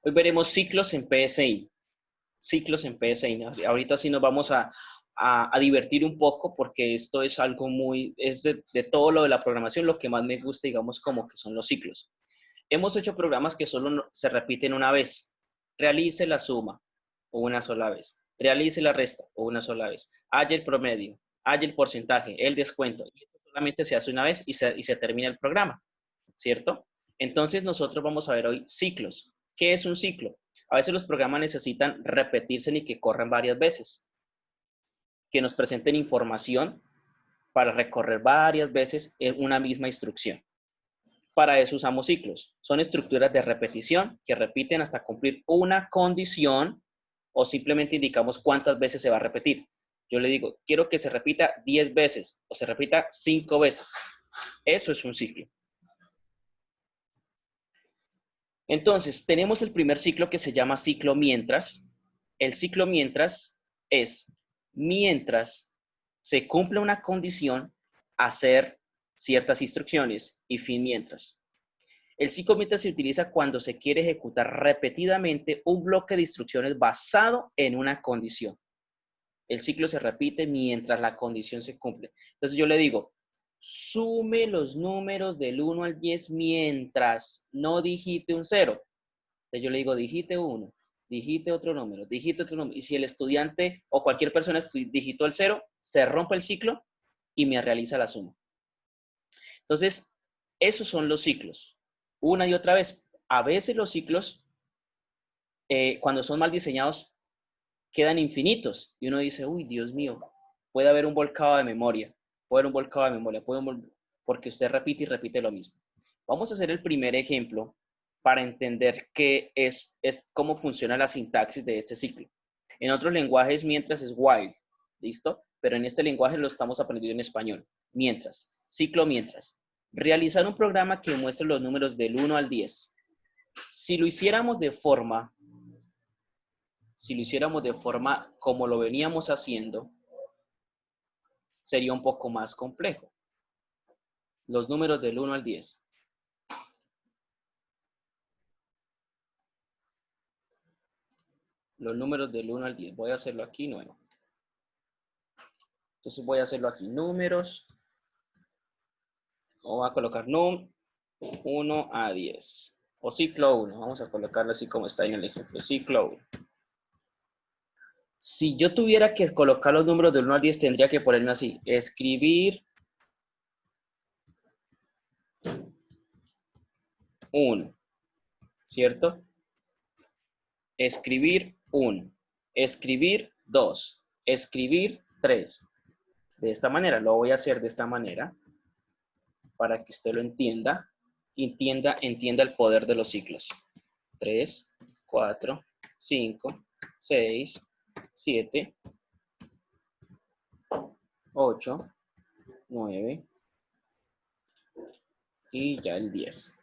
Hoy veremos ciclos en PSI. Ciclos en PSI. Ahorita sí nos vamos a divertir un poco porque esto es algo es de todo lo de la programación, lo que más me gusta, digamos, como que son los ciclos. Hemos hecho programas que solo se repiten una vez. Realice la suma una sola vez. Realice la resta una sola vez. Haya el promedio, haya el porcentaje, el descuento. Y eso solamente se hace una vez y se termina el programa, ¿cierto? Entonces nosotros vamos a ver hoy ciclos. ¿Qué es un ciclo? A veces los programas necesitan repetirse y que corran varias veces. Que nos presenten información para recorrer varias veces en una misma instrucción. Para eso usamos ciclos. Son estructuras de repetición que repiten hasta cumplir una condición o simplemente indicamos cuántas veces se va a repetir. Yo le digo, quiero que se repita 10 veces o se repita 5 veces. Eso es un ciclo. Entonces, tenemos el primer ciclo que se llama ciclo mientras. El ciclo mientras es mientras se cumple una condición, hacer ciertas instrucciones y fin mientras. El ciclo mientras se utiliza cuando se quiere ejecutar repetidamente un bloque de instrucciones basado en una condición. El ciclo se repite mientras la condición se cumple. Entonces yo le digo, sume los números del 1 al 10 mientras no digite un 0. Entonces yo le digo, digite 1, digite otro número, digite otro número. Y si el estudiante o cualquier persona digitó el 0, se rompe el ciclo y me realiza la suma. Entonces, esos son los ciclos. Una y otra vez. A veces los ciclos, cuando son mal diseñados, quedan infinitos. Y uno dice, uy, Dios mío, puede haber un volcado de memoria. Puede haber un volcado de memoria. Porque usted repite y repite lo mismo. Vamos a hacer el primer ejemplo para entender qué es cómo funciona la sintaxis de este ciclo. En otros lenguajes, mientras es while. ¿Listo? Pero en este lenguaje lo estamos aprendiendo en español. Mientras. Ciclo mientras. Realizar un programa que muestre los números del 1 al 10. Si lo hiciéramos de forma como lo veníamos haciendo, sería un poco más complejo. Los números del 1 al 10. Los números del 1 al 10. Voy a hacerlo aquí nuevo. Entonces voy a hacerlo aquí. Números. Voy a colocar num 1 a 10. O ciclo 1. Vamos a colocarlo así como está en el ejemplo. Ciclo 1. Si yo tuviera que colocar los números del 1 al 10, tendría que ponerme así. Escribir 1. ¿Cierto? Escribir 1. Escribir 2. Escribir 3. De esta manera. Lo voy a hacer de esta manera. Para que usted lo entienda. Entienda el poder de los ciclos. 3, 4, 5, 6, 7, 8, 9 y ya el 10.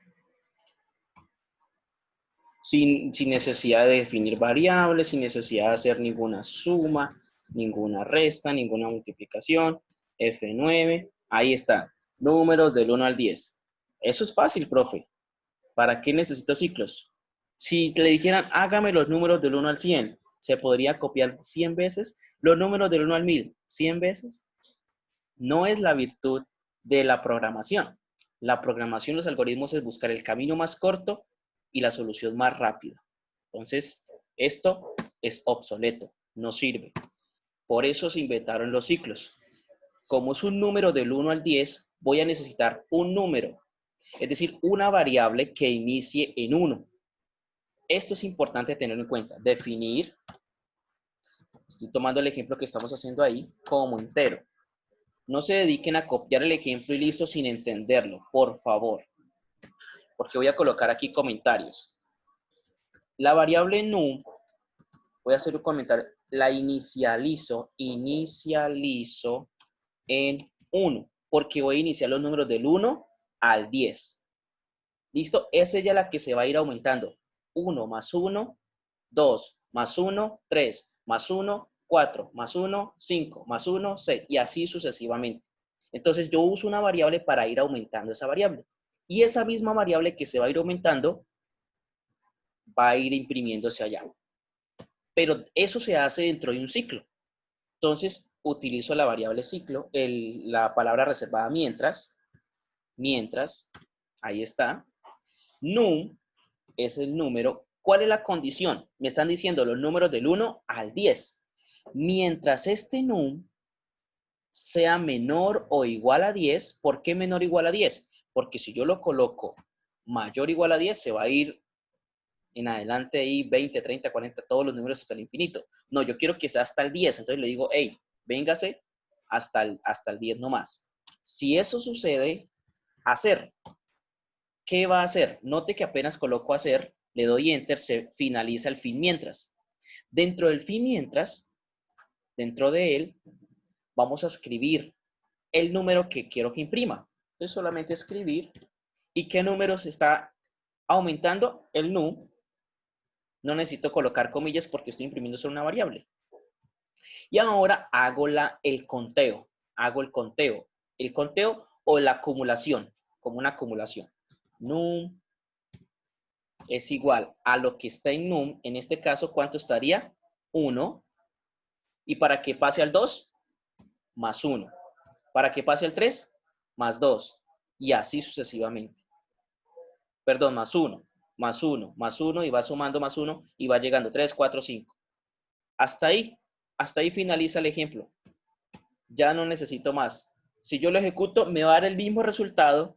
Sin necesidad de definir variables, sin necesidad de hacer ninguna suma, ninguna resta, ninguna multiplicación. F9, ahí está. Números del 1 al 10. Eso es fácil, profe. ¿Para qué necesito ciclos? Si le dijeran, hágame los números del 1 al 100, ¿se podría copiar 100 veces? Los números del 1 al 1000, 100 veces. No es la virtud de la programación. La programación, los algoritmos es buscar el camino más corto y la solución más rápida. Entonces, esto es obsoleto, no sirve. Por eso se inventaron los ciclos. Como es un número del 1 al 10, voy a necesitar un número, es decir, una variable que inicie en 1. Esto es importante tenerlo en cuenta. Definir, estoy tomando el ejemplo que estamos haciendo ahí, como entero. No se dediquen a copiar el ejemplo y listo sin entenderlo, por favor. Porque voy a colocar aquí comentarios. La variable num, voy a hacer un comentario, la inicializo en 1, porque voy a iniciar los números del 1 al 10. ¿Listo? Esa es ya la que se va a ir aumentando. 1 más 1, 2 más 1, 3 más 1, 4 más 1, 5 más 1, 6 y así sucesivamente. Entonces yo uso una variable para ir aumentando esa variable. Y esa misma variable que se va a ir aumentando, va a ir imprimiéndose allá. Pero eso se hace dentro de un ciclo. Entonces, utilizo la variable ciclo, la palabra reservada mientras, ahí está. Num es el número. ¿Cuál es la condición? Me están diciendo los números del 1 al 10. Mientras este num sea menor o igual a 10, ¿por qué menor o igual a 10? Porque si yo lo coloco mayor o igual a 10, se va a ir en adelante ahí 20, 30, 40, todos los números hasta el infinito. No, yo quiero que sea hasta el 10. Entonces le digo, hey, véngase hasta el 10 nomás. Si eso sucede, hacer. ¿Qué va a hacer? Note que apenas coloco hacer, le doy enter, se finaliza el fin mientras. Dentro del fin mientras, dentro de él, vamos a escribir el número que quiero que imprima. Entonces solamente escribir. ¿Y qué número se está aumentando? El num. No necesito colocar comillas porque estoy imprimiendo solo una variable. Y ahora hago el conteo. Hago el conteo. El conteo o la acumulación, como una acumulación. Num es igual a lo que está en num. En este caso, ¿cuánto estaría? 1. Y para que pase al 2, más 1. Para que pase al 3, más 2. Y así sucesivamente. Perdón, más 1, más 1, más 1, y va sumando más 1 y va llegando 3, 4, 5. Hasta ahí finaliza el ejemplo. Ya no necesito más. Si yo lo ejecuto, me va a dar el mismo resultado.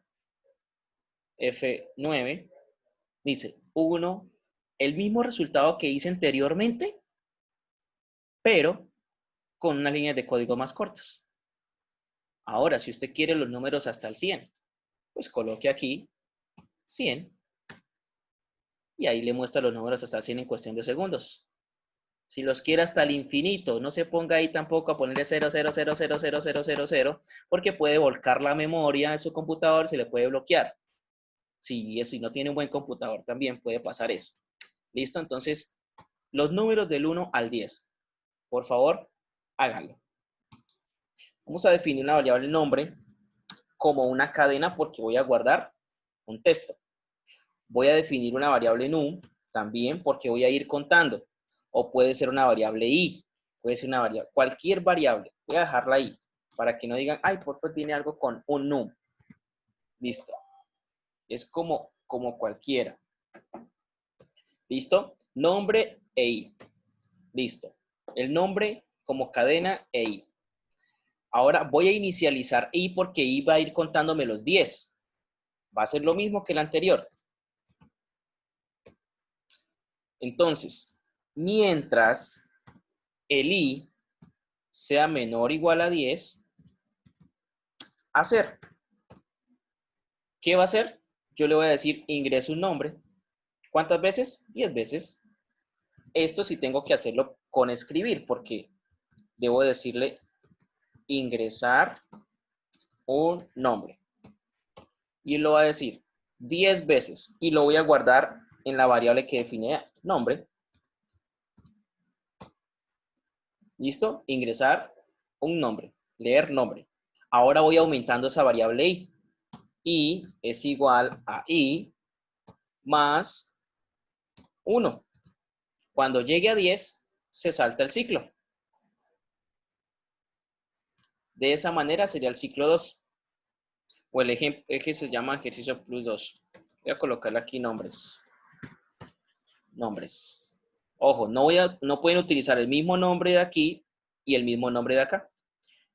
F9, dice 1, el mismo resultado que hice anteriormente, pero con unas líneas de código más cortas. Ahora, si usted quiere los números hasta el 100, pues coloque aquí 100 y ahí le muestra los números hasta el 100 en cuestión de segundos. Si los quiere hasta el infinito, no se ponga ahí tampoco a ponerle 0, 0, 0, 0, 0, 0, 0, 0, porque puede volcar la memoria de su computador, se le puede bloquear. Si no tiene un buen computador, también puede pasar eso. ¿Listo? Entonces, los números del 1 al 10. Por favor, háganlo. Vamos a definir una variable nombre como una cadena porque voy a guardar un texto. Voy a definir una variable num también porque voy a ir contando. O puede ser una variable i, puede ser una variable, cualquier variable. Voy a dejarla ahí para que no digan, ay, por favor, tiene algo con un num. Listo. Es como cualquiera. ¿Listo? Nombre e i. Listo. El nombre como cadena e i. Ahora voy a inicializar i porque i va a ir contándome los 10. Va a ser lo mismo que el anterior. Entonces, mientras el i sea menor o igual a 10, hacer. ¿Qué va a hacer? Yo le voy a decir ingreso un nombre. ¿Cuántas veces? 10 veces. Esto sí tengo que hacerlo con escribir porque debo decirle ingresar un nombre. Y lo va a decir 10 veces y lo voy a guardar en la variable que define nombre. ¿Listo? Ingresar un nombre, leer nombre. Ahora voy aumentando esa variable i. I es igual a i más 1. Cuando llegue a 10, se salta el ciclo. De esa manera sería el ciclo 2. O el ejemplo que se llama ejercicio plus 2. Voy a colocarle aquí nombres. Nombres. Ojo, no pueden utilizar el mismo nombre de aquí y el mismo nombre de acá.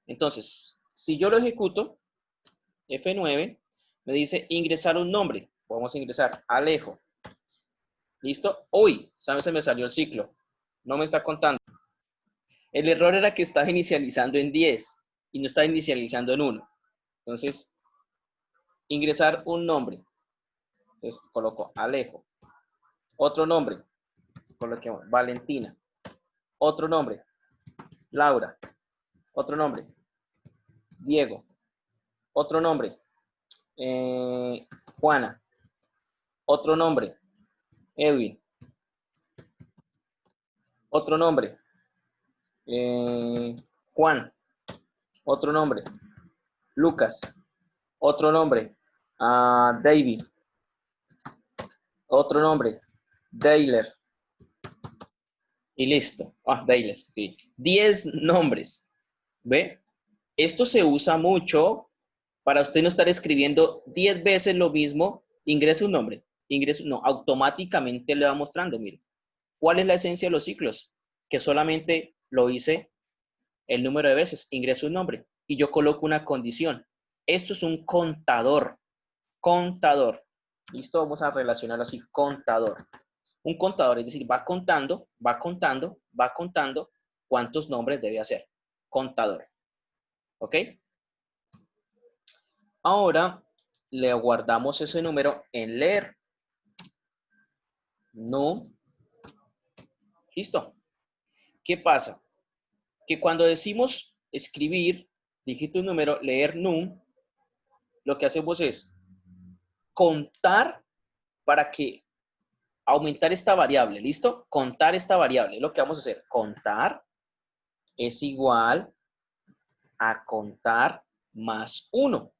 Entonces, si yo lo ejecuto, F9, me dice ingresar un nombre. Vamos a ingresar Alejo. ¿Listo? Uy, ¿sabes? Se me salió el ciclo. No me está contando. El error era que estaba inicializando en 10 y no estaba inicializando en 1. Entonces, ingresar un nombre. Entonces, coloco Alejo. Otro nombre. Coloquemos Valentina. Otro nombre. Laura. Otro nombre. Diego. Otro nombre. Juana. Otro nombre. Edwin. Otro nombre. Juan. Otro nombre. Lucas. Otro nombre. David. Otro nombre. Dailer. Y listo. Ah, Dailer. Sí. 10 nombres. ¿Ve? Esto se usa mucho para usted no estar escribiendo 10 veces lo mismo. Ingrese un nombre. Ingrese, no, automáticamente le va mostrando, mire. ¿Cuál es la esencia de los ciclos? Que solamente lo hice el número de veces. Ingreso un nombre y yo coloco una condición. Esto es un contador. Contador. ¿Listo? Vamos a relacionarlo así. Contador. Un contador, es decir, va contando, va contando, va contando cuántos nombres debe hacer. Contador. ¿Ok? Ahora le guardamos ese número en leer. No. ¿Listo? ¿Qué pasa? Que cuando decimos escribir, dígito un número, leer num, lo que hacemos es contar para que aumentar esta variable, ¿listo? Contar esta variable, lo que vamos a hacer, contar es igual a contar más 1,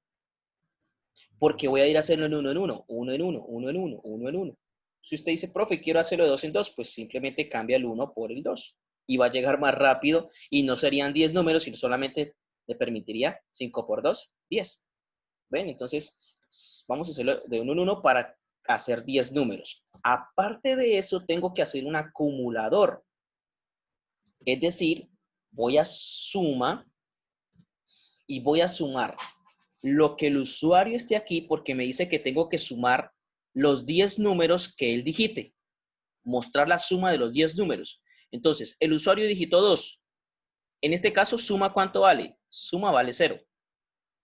porque voy a ir a hacerlo en 1 en 1, 1 en 1, 1 en 1, 1 en 1. Si usted dice, profe, quiero hacerlo de 2 en 2, pues simplemente cambia el 1 por el 2 y va a llegar más rápido y no serían 10 números, sino solamente le permitiría 5 por 2, 10. ¿Ven? Entonces, vamos a hacerlo de 1 en 1 para hacer 10 números. Aparte de eso, tengo que hacer un acumulador. Es decir, voy a suma y voy a sumar lo que el usuario esté aquí porque me dice que tengo que sumar los 10 números que él digite. Mostrar la suma de los 10 números. Entonces, el usuario digitó 2. En este caso, suma ¿cuánto vale? Suma vale 0.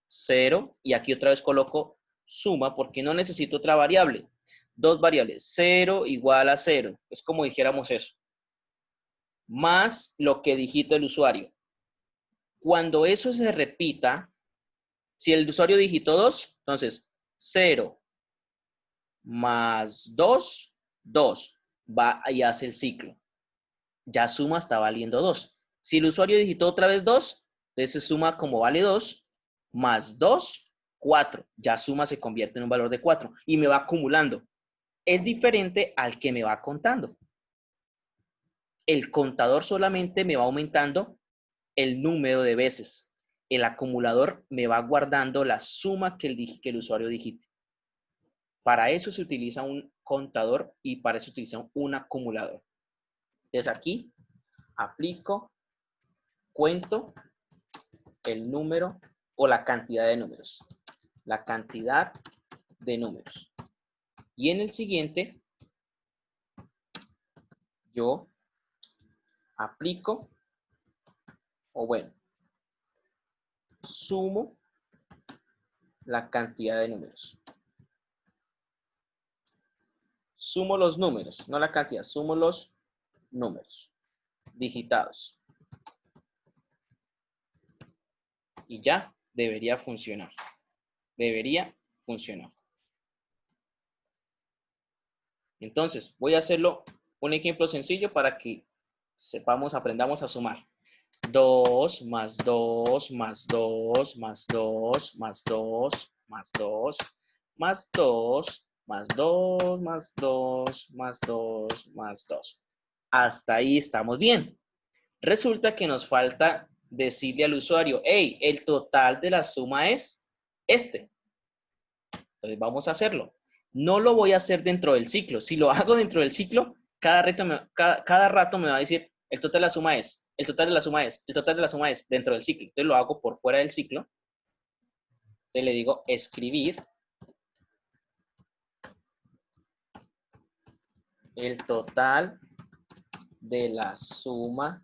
0 y aquí otra vez coloco suma porque no necesito otra variable. Dos variables, 0 igual a 0. Es como dijéramos eso. Más lo que digita el usuario. Cuando eso se repita, si el usuario digitó 2, entonces 0 más 2, 2. Va y hace el ciclo. Ya suma está valiendo 2. Si el usuario digitó otra vez 2, entonces suma como vale 2, más 2, 4. Ya suma se convierte en un valor de 4 y me va acumulando. Es diferente al que me va contando. El contador solamente me va aumentando el número de veces. El acumulador me va guardando la suma que el usuario digite. Para eso se utiliza un contador y para eso se utiliza un acumulador. Entonces aquí aplico, cuento el número o la cantidad de números. La cantidad de números. Y en el siguiente, yo aplico, o bueno, sumo la cantidad de números. Sumo los números, no la cantidad, sumo los números digitados. Y ya debería funcionar. Debería funcionar. Entonces, voy a hacerlo un ejemplo sencillo para que sepamos, aprendamos a sumar. 2 más 2 más 2 más 2 más 2 más 2 más 2 más 2 más 2 más 2 más 2. Hasta ahí estamos bien. Resulta que nos falta decirle al usuario, hey, el total de la suma es este. Entonces vamos a hacerlo. No lo voy a hacer dentro del ciclo. Si lo hago dentro del ciclo, cada rato me va a decir, el total de la suma es, el total de la suma es, el total de la suma es dentro del ciclo. Entonces lo hago por fuera del ciclo. Entonces le digo escribir el total de la suma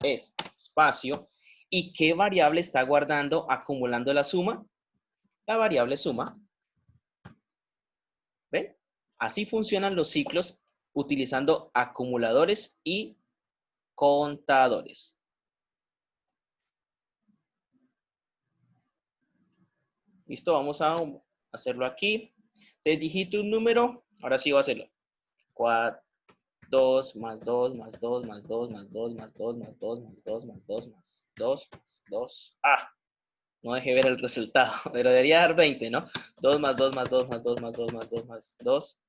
es espacio. ¿Y qué variable está guardando, acumulando la suma? La variable suma. ¿Ven? Así funcionan los ciclos utilizando acumuladores y contadores. Listo, vamos a hacerlo aquí. Te digito un número, ahora sí voy a hacerlo. 4, 2 más 2 más 2 más 2 más 2 más 2 más 2 más 2 más 2 más 2 más 2. Ah, no dejé ver el resultado, pero debería dar 20, ¿no? 2 más 2 más 2 más 2 más 2 más 2 más 2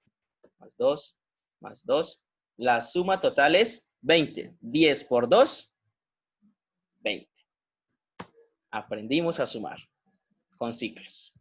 más 2 más 2. La suma total es 20. 10 por 2, 20. Aprendimos a sumar con ciclos.